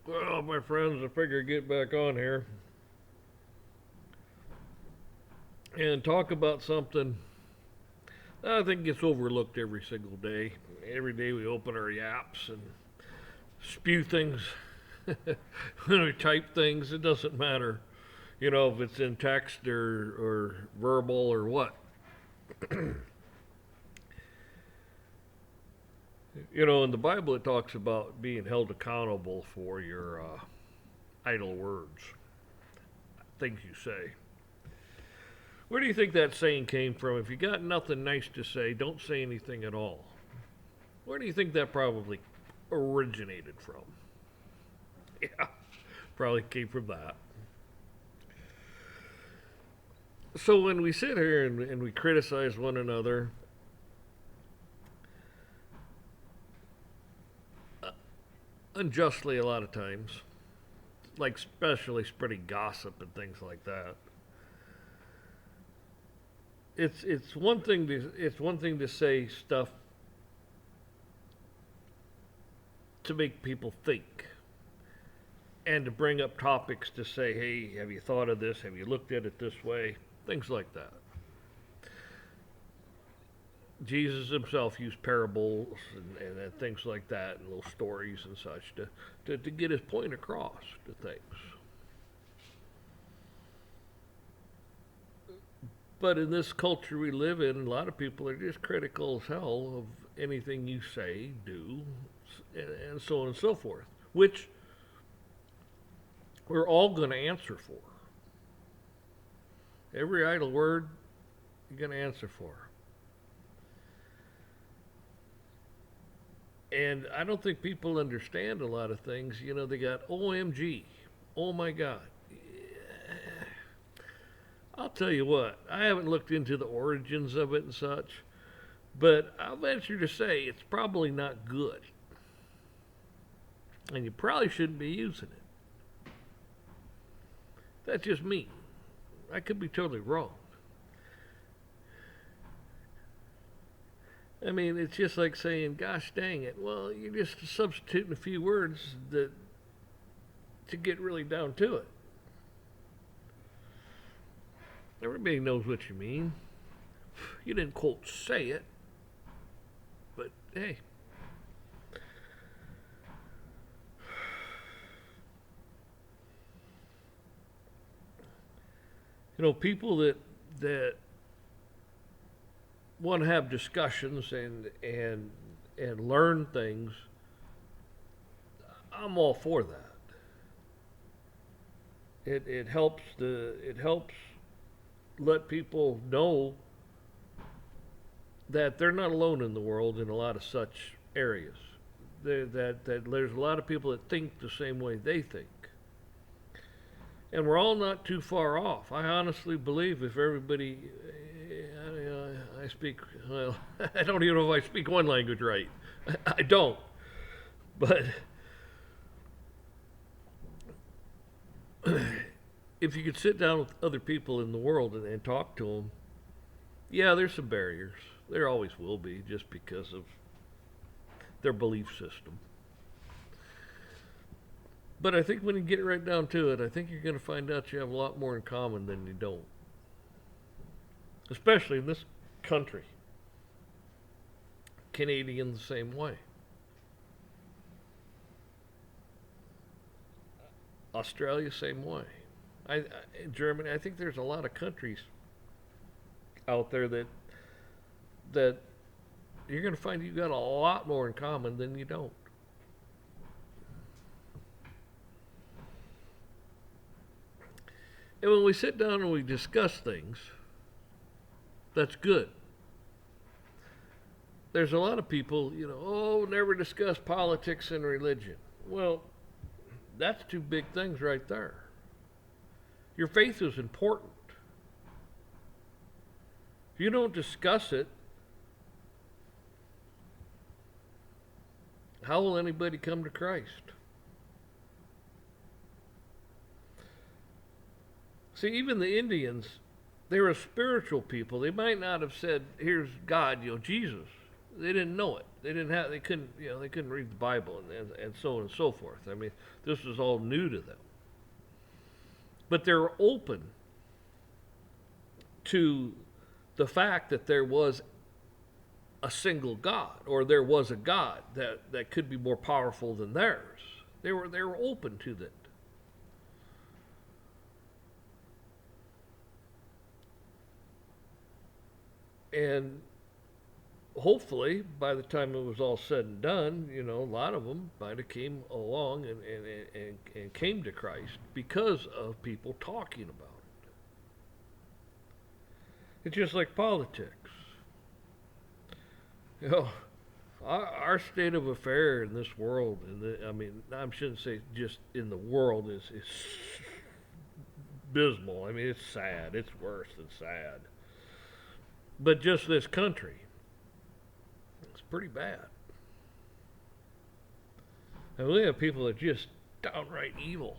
Well, my friends, I figure get back on here and talk about something that I think gets overlooked every single day. Every day we open our yaps and spew things, when we type things, it doesn't matter, if it's in text or verbal or what. In the Bible it talks about being held accountable for your idle words, things you say. Where do you think that saying came from? If you got nothing nice to say, don't say anything at all. Where do you think that probably originated from? Yeah, probably came from that. So when we sit here and we criticize one another, unjustly a lot of times, like especially spreading gossip and things like that, it's one thing to say stuff to make people think and to bring up topics to say, hey, have you thought of this? Have you looked at it this way? Things like that. Jesus himself used parables and things like that, and little stories and such to get his point across to things. But in this culture we live in, a lot of people are just critical as hell of anything you say, do, and so on and so forth, which we're all going to answer for. Every idle word you're going to answer for. And I don't think people understand a lot of things. They got OMG, oh my God. I'll tell you what, I haven't looked into the origins of it and such, but I'll venture to say it's probably not good. And you probably shouldn't be using it. That's just me. I could be totally wrong. I mean, it's just like saying, gosh dang it. Well, you're just substituting a few words to get really down to it. Everybody knows what you mean. You didn't quote say it, but hey. People that want to have discussions and learn things, I'm all for that. It helps let people know that they're not alone in the world in a lot of such areas. That there's a lot of people that think the same way they think. And we're all not too far off. I honestly believe if everybody, I speak, well, I don't even know if I speak one language right. I don't. But if you could sit down with other people in the world and talk to them, yeah, there's some barriers. There always will be, just because of their belief system. But I think when you get right down to it, I think you're going to find out you have a lot more in common than you don't. Especially in this country. Canadian the same way. Australia, same way. Germany, I think there's a lot of countries out there that you're going to find you've got a lot more in common than you don't. And when we sit down and we discuss things, that's good. There's a lot of people, never discuss politics and religion. Well, that's two big things right there. Your faith is important. If you don't discuss it, how will anybody come to Christ? See, even the Indians, they were a spiritual people. They might not have said, here's God, Jesus. They didn't know it. They couldn't, they couldn't read the Bible and so on and so forth. I mean, this was all new to them. But they're open to the fact that there was a single God, or there was a God that could be more powerful than theirs. They were open to that. And hopefully, by the time it was all said and done, a lot of them might have came along and came to Christ because of people talking about it. It's just like politics. You know, our state of affair in this world, I mean, I shouldn't say just in the world, is abysmal. I mean, it's sad. It's worse than sad. But just this country, it's pretty bad. And we have people that are just downright evil.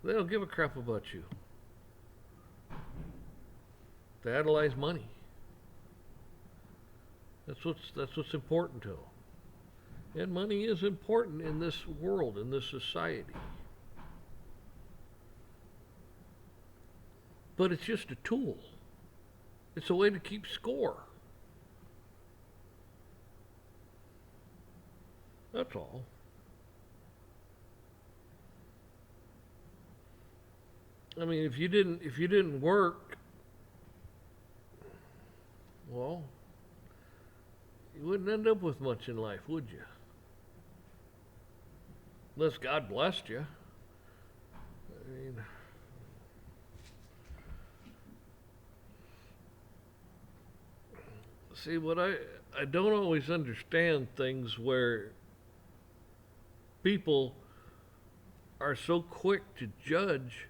They don't give a crap about you. They idolize money. That's what's important to them. And money is important in this world, in this society. But it's just a tool. It's a way to keep score. That's all. I mean, if you didn't work, well, you wouldn't end up with much in life, would you? Unless God blessed you. I mean, see, what I don't always understand things where people are so quick to judge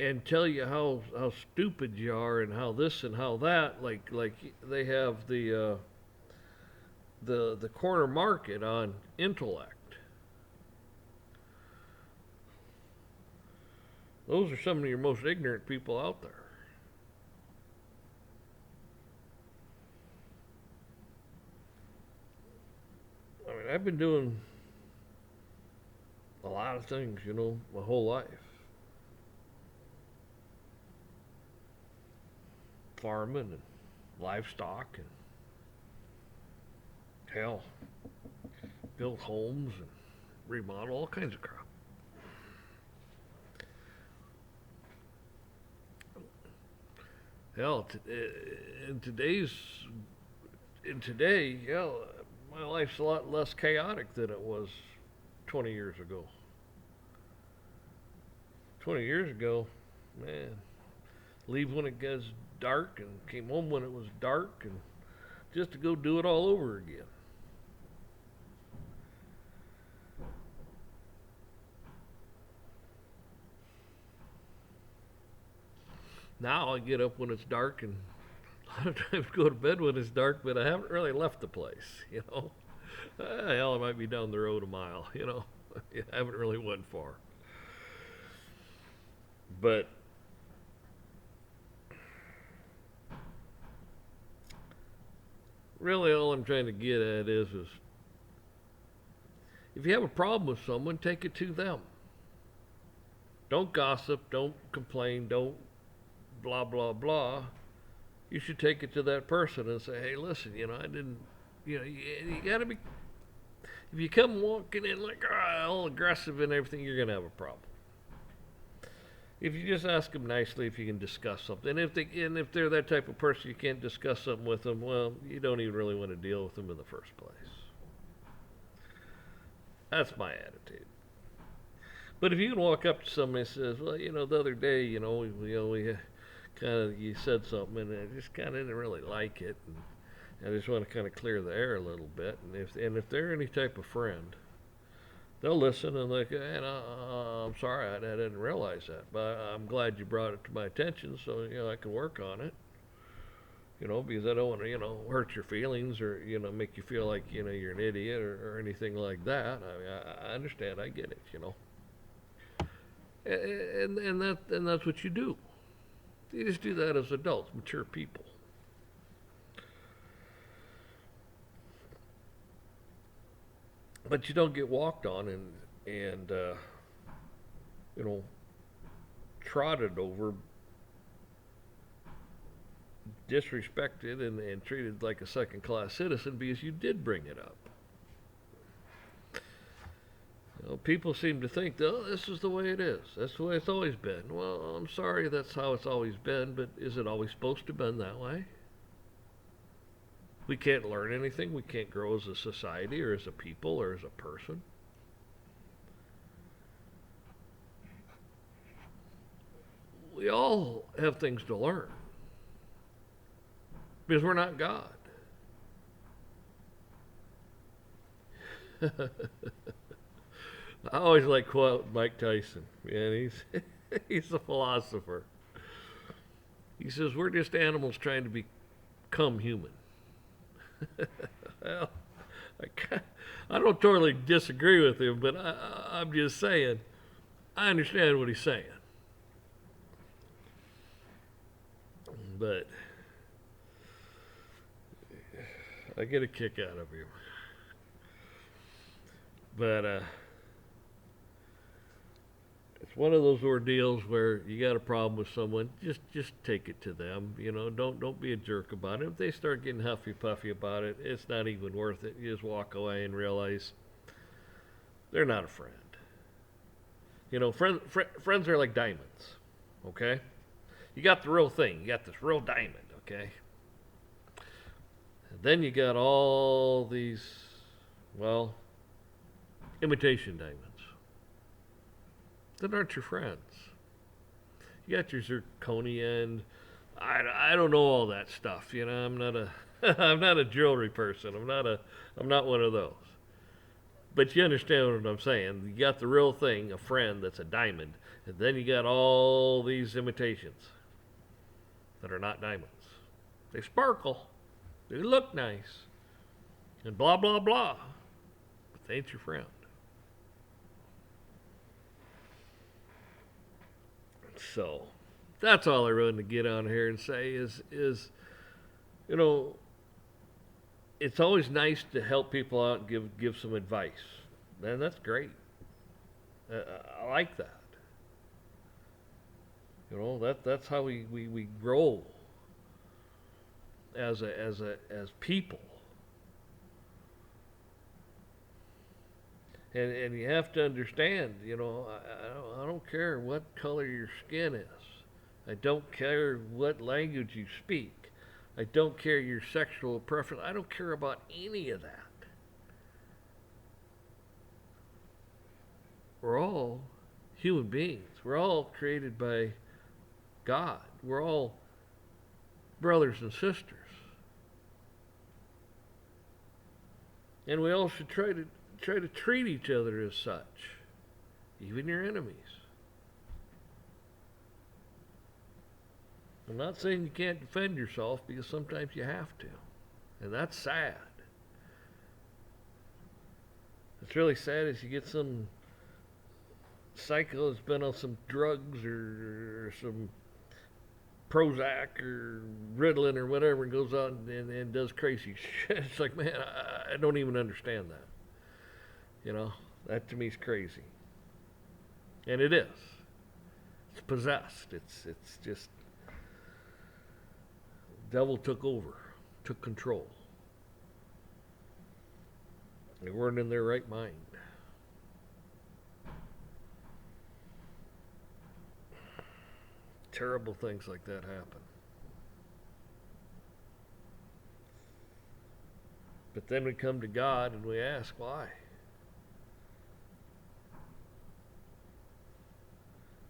and tell you how stupid you are and how this and how that, like they have the corner market on intellect. Those are some of your most ignorant people out there. I mean, I've been doing a lot of things, my whole life. Farming and livestock and hell, build homes and remodel all kinds of crap. Hell, today, my life's a lot less chaotic than it was 20 years ago. 20 years ago, man, leave when it gets dark and came home when it was dark and just to go do it all over again. Now I get up when it's dark and a lot of times go to bed when it's dark, but I haven't really left the place, Hell, I might be down the road a mile, I haven't really went far. But really all I'm trying to get at is if you have a problem with someone, take it to them. Don't gossip, don't complain, don't blah, blah, blah. You should take it to that person and say, hey, listen, I didn't, you gotta be, if you come walking in like all aggressive and everything, you're gonna have a problem. If you just ask them nicely if you can discuss something, and if they're that type of person you can't discuss something with them, well, you don't even really want to deal with them in the first place. That's my attitude. But if you can walk up to somebody and says, well, the other day, we kind of, you said something and I just kind of didn't really like it, and I just want to kind of clear the air a little bit, and if they're any type of friend, they'll listen and like, hey, I'm sorry, I didn't realize that, but I'm glad you brought it to my attention, so I can work on it. Because I don't want to, hurt your feelings or make you feel like you're an idiot or anything like that. I mean, I understand, I get it, and that's what you do. You just do that as adults, mature people. but you don't get walked on and you know, trotted over, disrespected, and treated like a second class citizen because you did bring it up. You know, people seem to think, oh, this is the way it is. That's the way it's always been. Well, I'm sorry that's how it's always been, but is it always supposed to have been that way? We can't learn anything. We can't grow as a society or as a people or as a person. We all have things to learn because we're not God. I always like quote Mike Tyson. Man, he's a philosopher. He says we're just animals trying to become human. Well, I don't totally disagree with him, but I'm just saying I understand what he's saying. But I get a kick out of him. But it's one of those ordeals where you got a problem with someone, just take it to them. You know, don't be a jerk about it. If they start getting huffy puffy about it, it's not even worth it. You just walk away and realize they're not a friend. You know, friends are like diamonds. Okay, you got the real thing. You got this real diamond. Okay, and then you got all these, well, imitation diamonds that aren't your friends. You got your zirconian. I don't know all that stuff. You know, I'm not a I'm not a jewelry person. I'm not one of those. But you understand what I'm saying. You got the real thing, a friend that's a diamond, and then you got all these imitations that are not diamonds. They sparkle. They look nice. And blah blah blah. But they ain't your friend. So that's all I wanted to get on here and say is you know, it's always nice to help people out and give some advice. Man, that's great. I like that. You know, that's how we grow as people. And you have to understand, you know, I don't care what color your skin is. I don't care what language you speak. I don't care your sexual preference. I don't care about any of that. We're all human beings. We're all created by God. We're all brothers and sisters. And we all should try to treat each other as such, even your enemies. I'm not saying you can't defend yourself because sometimes you have to, and that's sad. It's really sad as you get some psycho that's been on some drugs or some Prozac or Ritalin or whatever and goes out and does crazy shit. It's like, man, I don't even understand that. You know, that to me is crazy. And it is. It's possessed. It's just, the devil took over, took control. They weren't in their right mind. Terrible things like that happen. But then we come to God and we ask, why?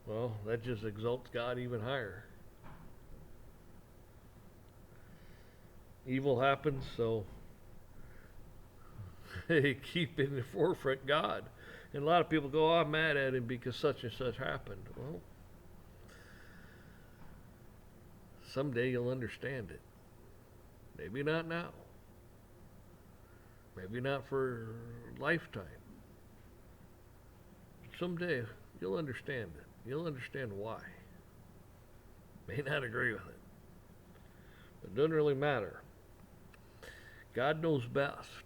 Well, that just exalts God even higher. Evil happens, so they keep in the forefront God. And a lot of people go, oh, I'm mad at him because such and such happened. Well, someday you'll understand it. Maybe not now. Maybe not for a lifetime. But someday you'll understand it. You'll understand why. May not agree with it. But it doesn't really matter. God knows best.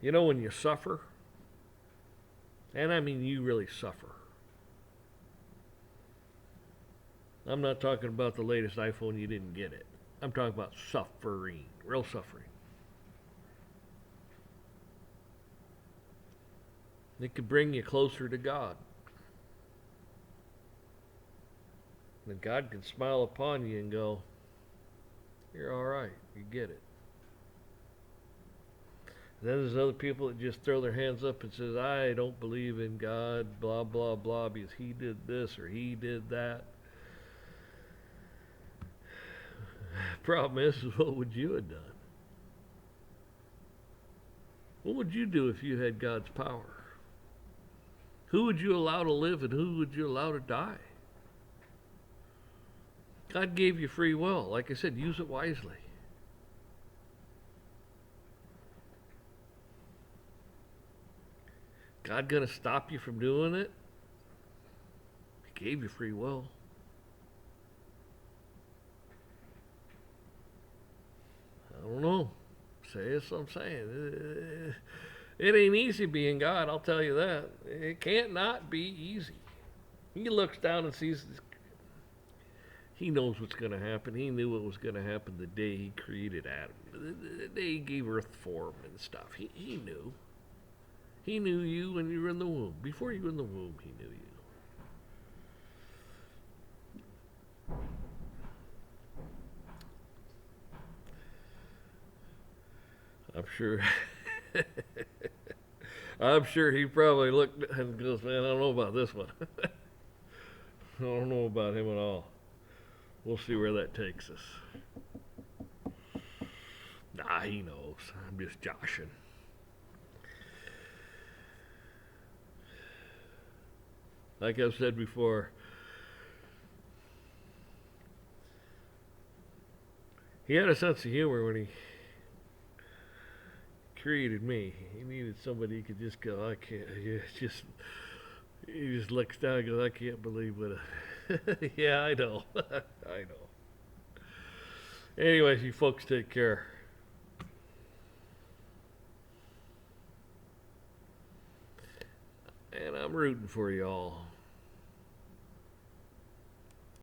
You know, when you suffer, and I mean you really suffer. I'm not talking about the latest iPhone, you didn't get it. I'm talking about suffering, real suffering. It could bring you closer to God. And God can smile upon you and go, you're all right, you get it. And then there's other people that just throw their hands up and says, I don't believe in God, blah, blah, blah, because he did this or he did that. Problem is what would you have done? What would you do if you had God's power? Who would you allow to live and who would you allow to die? God gave you free will. Like I said, use it wisely. God gonna stop you from doing it? He gave you free will. I don't know. Say that's what I'm saying. It ain't easy being God, I'll tell you that. It can't not be easy. He looks down and sees this. He knows what's going to happen. He knew what was going to happen the day he created Adam. The day he gave earth form and stuff. He knew. He knew you when you were in the womb. Before you were in the womb, he knew you. I'm sure. I'm sure he probably looked and goes, man, I don't know about this one. I don't know about him at all. We'll see where that takes us. Nah, he knows. I'm just joshing. Like I've said before, he had a sense of humor when he created me. He needed somebody he could just go, I can't, he just looks down and goes, I can't believe what yeah, I know. I know. Anyways, you folks take care. And I'm rooting for you all.